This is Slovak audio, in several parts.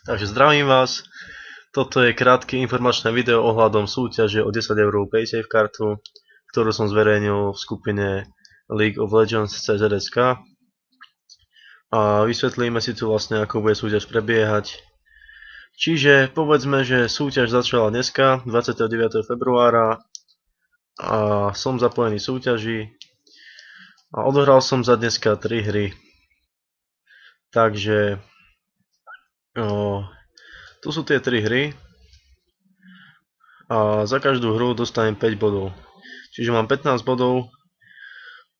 Takže zdravím vás, toto je krátke informačné video ohľadom súťaže o 10 € Paysafe kartu, ktorú som zverejnil v skupine League of Legends CZSK. A vysvetlíme si tu vlastne, ako bude súťaž prebiehať. Čiže povedzme, že súťaž začala dneska, 29. februára, a som zapojený v súťaži a odohral som za dneska 3 hry. Takže tu sú tie 3 hry a za každú hru dostanem 5 bodov. Čiže mám 15 bodov,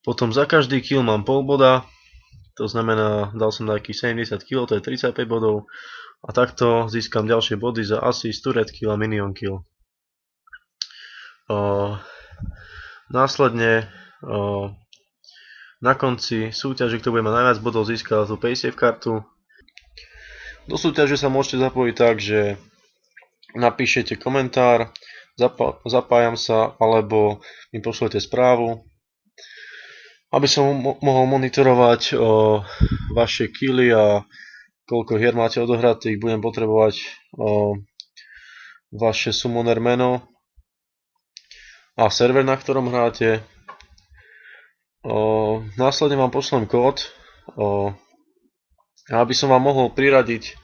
potom za každý kill mám pol boda, to znamená, dal som takých 70 kill, to je 35 bodov, a takto získam ďalšie body za assist, turret kill a minion kill. Následne na konci súťaže, kto bude mať najviac bodov, získal tú Paysafe kartu. Do súťaže sa môžete zapojiť tak, že napíšete komentár, zapájam sa, alebo mi pošlete správu, aby som mohol monitorovať vaše killy a koľko hier máte odohratých. Budem potrebovať vaše summoner meno a server, na ktorom hráte. Následne vám pošlem kód, aby som vám mohol priradiť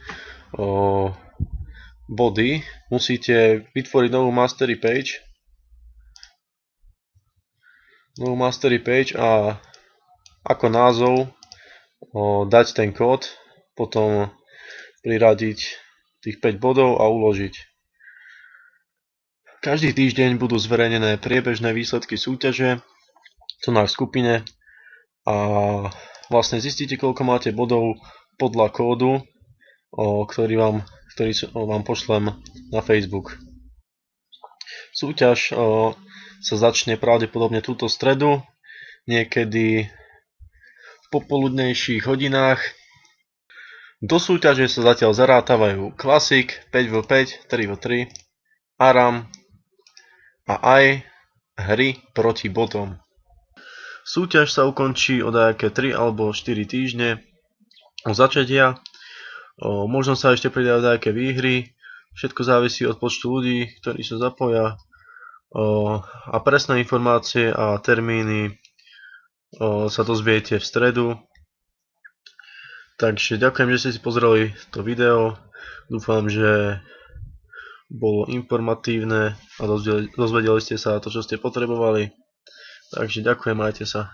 body, musíte vytvoriť novú mastery page a ako názov dať ten kód, potom priradiť tých 5 bodov a uložiť. Každý týždeň budú zverejnené priebežné výsledky súťaže tu na skupine a vlastne zistíte, koľko máte bodov podľa kódu, ktorý vám pošlem na Facebook. Súťaž sa začne pravdepodobne túto stredu, niekedy v popoludnejších hodinách. Do súťaže sa zatiaľ zarátavajú Classic, 5v5, 3v3, ARAM a aj hry proti botom. Súťaž sa ukončí o nejaké 3 alebo 4 týždne od začatia. Možno sa ešte pridajú nejaké výhry, všetko závisí od počtu ľudí, ktorí sa zapoja, a presné informácie a termíny sa dozviete v stredu. Takže ďakujem, že ste si pozreli to video, dúfam, že bolo informatívne a dozvedeli ste sa to, čo ste potrebovali. Takže ďakujem, majte sa.